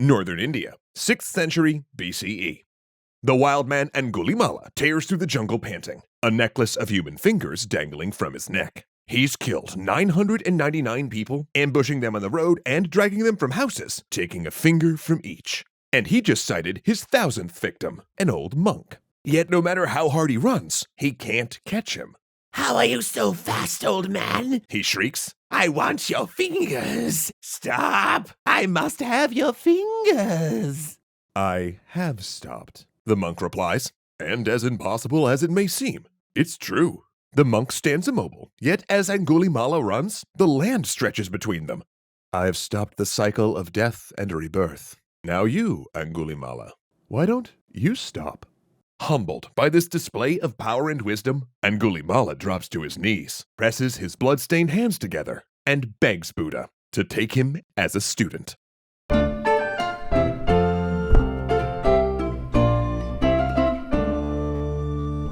Northern India, 6th century BCE. The wild man Angulimala tears through the jungle panting, a necklace of human fingers dangling from his neck. He's killed 999 people, ambushing them on the road and dragging them from houses, taking a finger from each. And he just sighted his 1000th victim, an old monk. Yet no matter how hard he runs, he can't catch him. "How are you so fast, old man?" He shrieks. "I want your fingers. Stop! I must have your fingers." "I have stopped," the monk replies. And as impossible as it may seem, it's true. The monk stands immobile, yet as Angulimala runs, the land stretches between them. "I've stopped the cycle of death and rebirth. Now you, Angulimala, why don't you stop?" Humbled by this display of power and wisdom, Angulimala drops to his knees, presses his blood-stained hands together, and begs Buddha to take him as a student.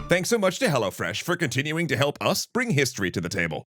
Thanks so much to HelloFresh for continuing to help us bring history to the table.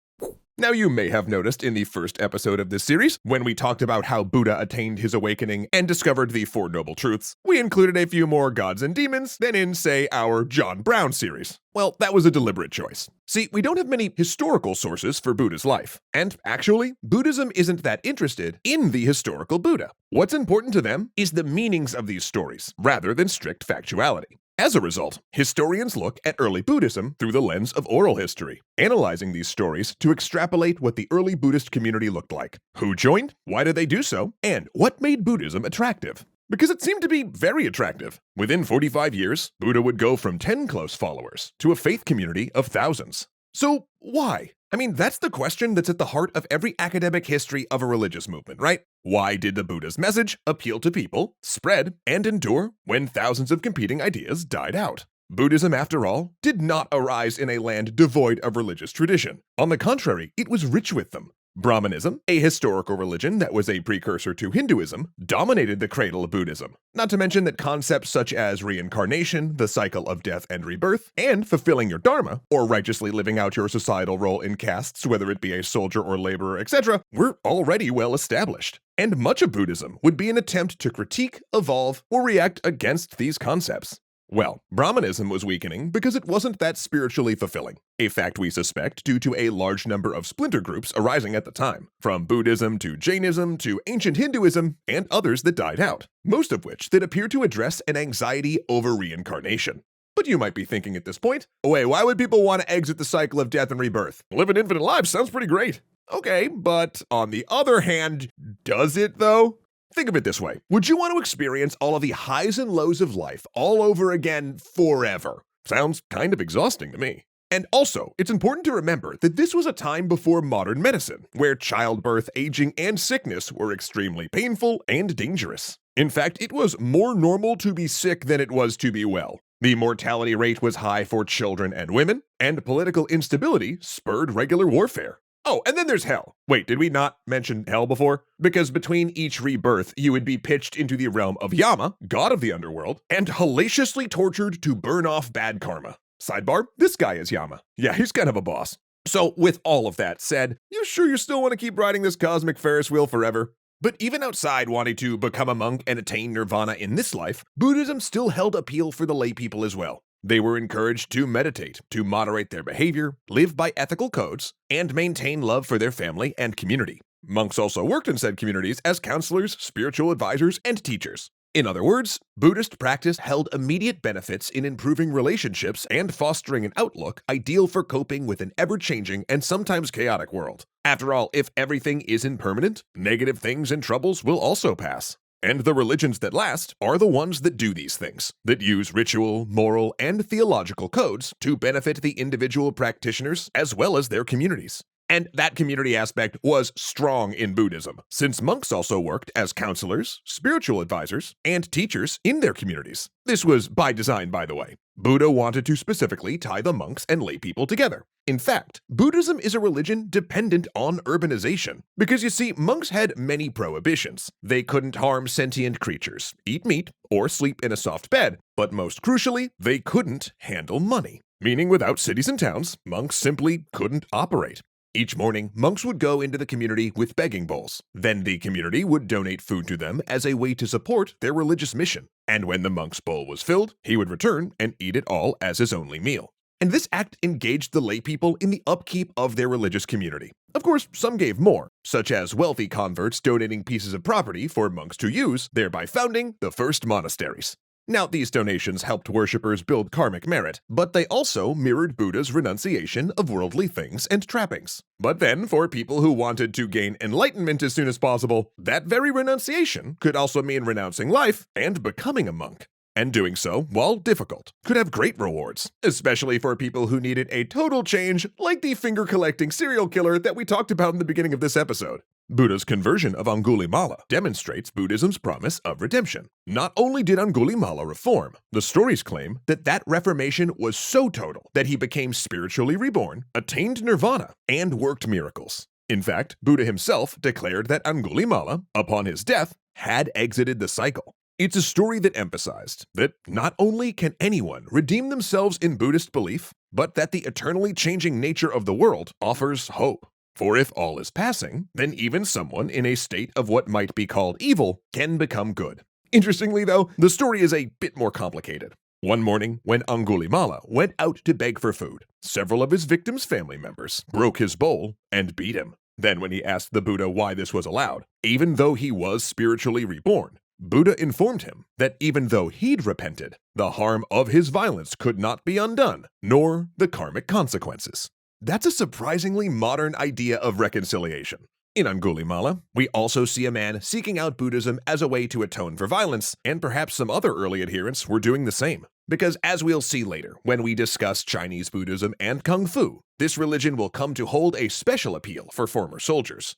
Now, you may have noticed in the first episode of this series, when we talked about how Buddha attained his awakening and discovered the Four Noble Truths, we included a few more gods and demons than in, say, our John Brown series. Well, that was a deliberate choice. See, we don't have many historical sources for Buddha's life, and actually, Buddhism isn't that interested in the historical Buddha. What's important to them is the meanings of these stories, rather than strict factuality. As a result, historians look at early Buddhism through the lens of oral history, analyzing these stories to extrapolate what the early Buddhist community looked like. Who joined? Why did they do so? And what made Buddhism attractive? Because it seemed to be very attractive. Within 45 years, Buddha would go from 10 close followers to a faith community of thousands. So why? I mean, that's the question that's at the heart of every academic history of a religious movement, right? Why did the Buddha's message appeal to people, spread, and endure when thousands of competing ideas died out? Buddhism, after all, did not arise in a land devoid of religious tradition. On the contrary, it was rich with them. Brahmanism, a historical religion that was a precursor to Hinduism, dominated the cradle of Buddhism. Not to mention that concepts such as reincarnation, the cycle of death and rebirth, and fulfilling your dharma, or righteously living out your societal role in castes, whether it be a soldier or laborer, etc., were already well established. And much of Buddhism would be an attempt to critique, evolve, or react against these concepts. Well, Brahmanism was weakening because it wasn't that spiritually fulfilling, a fact we suspect due to a large number of splinter groups arising at the time, from Buddhism to Jainism to ancient Hinduism and others that died out, most of which that appear to address an anxiety over reincarnation. But you might be thinking at this point, wait, why would people want to exit the cycle of death and rebirth? Living infinite lives sounds pretty great. Okay, but on the other hand, does it though? Think of it this way. Would you want to experience all of the highs and lows of life all over again forever? Sounds kind of exhausting to me. And also, it's important to remember that this was a time before modern medicine, where childbirth, aging, and sickness were extremely painful and dangerous. In fact, it was more normal to be sick than it was to be well. The mortality rate was high for children and women, and political instability spurred regular warfare. Oh, and then there's hell. Wait, did we not mention hell before? Because between each rebirth, you would be pitched into the realm of Yama, god of the underworld, and hellaciously tortured to burn off bad karma. Sidebar, this guy is Yama. Yeah, he's kind of a boss. So with all of that said, you sure you still want to keep riding this cosmic Ferris wheel forever? But even outside wanting to become a monk and attain nirvana in this life, Buddhism still held appeal for the lay people as well. They were encouraged to meditate, to moderate their behavior, live by ethical codes, and maintain love for their family and community. Monks also worked in said communities as counselors, spiritual advisors, and teachers. In other words, Buddhist practice held immediate benefits in improving relationships and fostering an outlook ideal for coping with an ever-changing and sometimes chaotic world. After all, if everything is impermanent, negative things and troubles will also pass. And the religions that last are the ones that do these things, that use ritual, moral, and theological codes to benefit the individual practitioners as well as their communities. And that community aspect was strong in Buddhism, since monks also worked as counselors, spiritual advisors, and teachers in their communities. This was by design, by the way. Buddha wanted to specifically tie the monks and lay people together. In fact, Buddhism is a religion dependent on urbanization, because you see, monks had many prohibitions. They couldn't harm sentient creatures, eat meat, or sleep in a soft bed, but most crucially, they couldn't handle money. Meaning without cities and towns, monks simply couldn't operate. Each morning, monks would go into the community with begging bowls. Then the community would donate food to them as a way to support their religious mission. And when the monk's bowl was filled, he would return and eat it all as his only meal. And this act engaged the laypeople in the upkeep of their religious community. Of course, some gave more, such as wealthy converts donating pieces of property for monks to use, thereby founding the first monasteries. Now, these donations helped worshippers build karmic merit, but they also mirrored Buddha's renunciation of worldly things and trappings. But then, for people who wanted to gain enlightenment as soon as possible, that very renunciation could also mean renouncing life and becoming a monk. And doing so, while difficult, could have great rewards, especially for people who needed a total change like the finger-collecting serial killer that we talked about in the beginning of this episode. Buddha's conversion of Angulimala demonstrates Buddhism's promise of redemption. Not only did Angulimala reform, the stories claim that that reformation was so total that he became spiritually reborn, attained nirvana, and worked miracles. In fact, Buddha himself declared that Angulimala, upon his death, had exited the cycle. It's a story that emphasized that not only can anyone redeem themselves in Buddhist belief, but that the eternally changing nature of the world offers hope. For if all is passing, then even someone in a state of what might be called evil can become good. Interestingly, though, the story is a bit more complicated. One morning, when Angulimala went out to beg for food, several of his victims' family members broke his bowl and beat him. Then when he asked the Buddha why this was allowed, even though he was spiritually reborn, Buddha informed him that even though he'd repented, the harm of his violence could not be undone, nor the karmic consequences. That's a surprisingly modern idea of reconciliation. In Angulimala, we also see a man seeking out Buddhism as a way to atone for violence, and perhaps some other early adherents were doing the same. Because as we'll see later, when we discuss Chinese Buddhism and Kung Fu, this religion will come to hold a special appeal for former soldiers.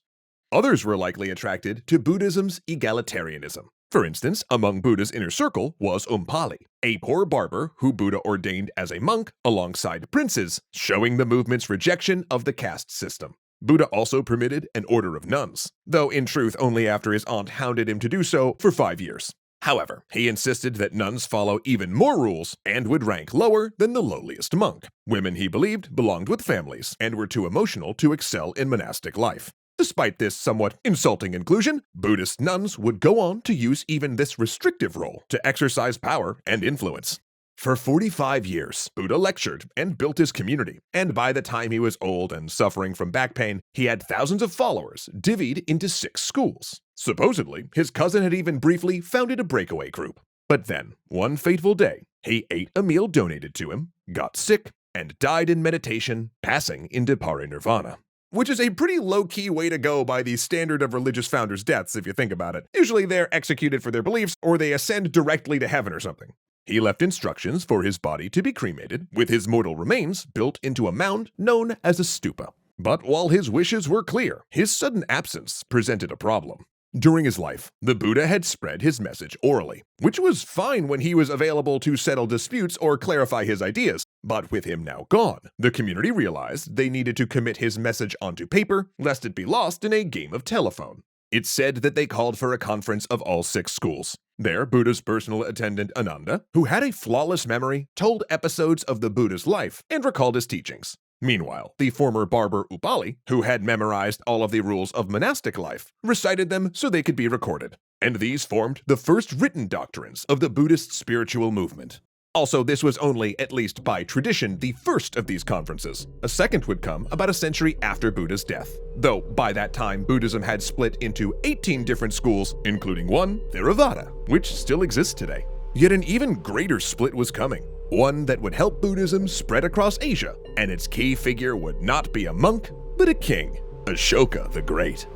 Others were likely attracted to Buddhism's egalitarianism. For instance, among Buddha's inner circle was Umpali, a poor barber who Buddha ordained as a monk alongside princes, showing the movement's rejection of the caste system. Buddha also permitted an order of nuns, though in truth only after his aunt hounded him to do so for 5 years. However, he insisted that nuns follow even more rules and would rank lower than the lowliest monk. Women, he believed, belonged with families and were too emotional to excel in monastic life. Despite this somewhat insulting inclusion, Buddhist nuns would go on to use even this restrictive role to exercise power and influence. For 45 years, Buddha lectured and built his community, and by the time he was old and suffering from back pain, he had thousands of followers divvied into 6 schools. Supposedly, his cousin had even briefly founded a breakaway group. But then, one fateful day, he ate a meal donated to him, got sick, and died in meditation, passing into parinirvana. Which is a pretty low-key way to go by the standard of religious founders' deaths, if you think about it. Usually they're executed for their beliefs, or they ascend directly to heaven or something. He left instructions for his body to be cremated, with his mortal remains built into a mound known as a stupa. But while his wishes were clear, his sudden absence presented a problem. During his life, the Buddha had spread his message orally, which was fine when he was available to settle disputes or clarify his ideas. But with him now gone, the community realized they needed to commit his message onto paper, lest it be lost in a game of telephone. It's said that they called for a conference of all 6 schools. There, Buddha's personal attendant Ananda, who had a flawless memory, told episodes of the Buddha's life and recalled his teachings. Meanwhile, the former barber Upali, who had memorized all of the rules of monastic life, recited them so they could be recorded. And these formed the first written doctrines of the Buddhist spiritual movement. Also, this was only, at least by tradition, the first of these conferences. A second would come about a century after Buddha's death. Though, by that time, Buddhism had split into 18 different schools, including one, Theravada, which still exists today. Yet an even greater split was coming. One that would help Buddhism spread across Asia, and its key figure would not be a monk, but a king, Ashoka the Great.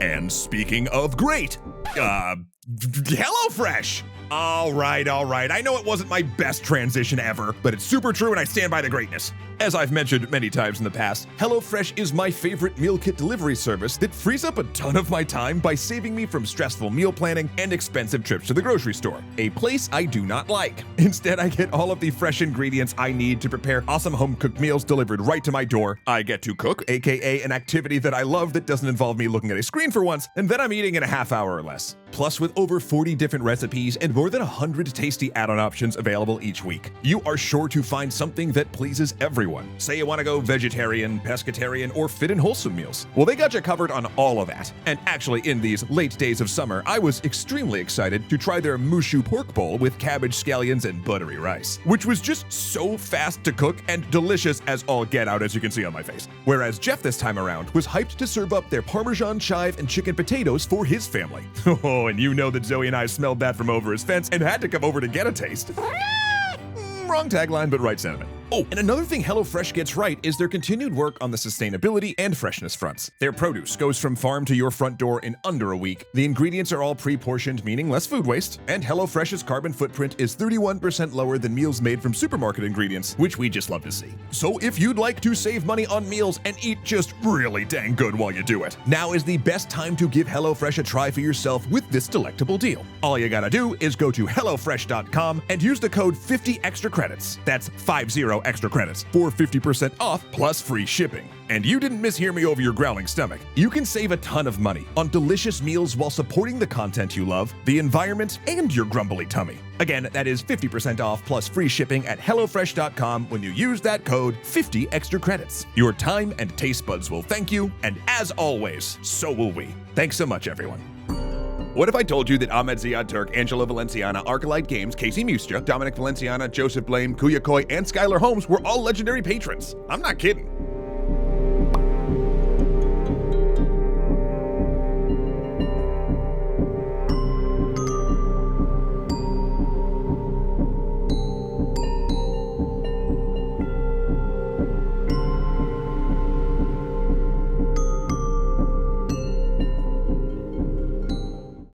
And speaking of great, HelloFresh! All right. I know it wasn't my best transition ever, but it's super true and I stand by the greatness. As I've mentioned many times in the past, HelloFresh is my favorite meal kit delivery service that frees up a ton of my time by saving me from stressful meal planning and expensive trips to the grocery store, a place I do not like. Instead, I get all of the fresh ingredients I need to prepare awesome home-cooked meals delivered right to my door. I get to cook, aka an activity that I love that doesn't involve me looking at a screen for once, and then I'm eating in a half hour or less. Plus, with over 40 different recipes and more than 100 tasty add-on options available each week. You are sure to find something that pleases everyone. Say you want to go vegetarian, pescatarian, or fit and wholesome meals. Well, they got you covered on all of that. And actually, in these late days of summer, I was extremely excited to try their mushu pork bowl with cabbage, scallions, and buttery rice, which was just so fast to cook and delicious as all get out, as you can see on my face. Whereas Jeff this time around was hyped to serve up their Parmesan chive and chicken potatoes for his family. Oh, and you know that Zoe and I smelled that from over his fence and had to come over to get a taste. Wrong tagline, but right sentiment. Oh, and another thing HelloFresh gets right is their continued work on the sustainability and freshness fronts. Their produce goes from farm to your front door in under a week. The ingredients are all pre-portioned, meaning less food waste. And HelloFresh's carbon footprint is 31% lower than meals made from supermarket ingredients, which we just love to see. So if you'd like to save money on meals and eat just really dang good while you do it, now is the best time to give HelloFresh a try for yourself with this delectable deal. All you gotta do is go to HelloFresh.com and use the code 50 extra credits. That's 50 extra credits for 50% off plus free shipping. And you didn't mishear me over your growling stomach. You can save a ton of money on delicious meals while supporting the content you love, the environment, and your grumbly tummy. Again, that is 50% off plus free shipping at HelloFresh.com when you use that code 50 extra credits. Your time and taste buds will thank you, and as always, so will we. Thanks so much, everyone. What if I told you that Ahmed Ziad Turk, Angela Valenciana, Arclight Games, Casey Mustia, Dominic Valenciana, Joseph Blame, Kuya Koi, and Skylar Holmes were all legendary patrons? I'm not kidding.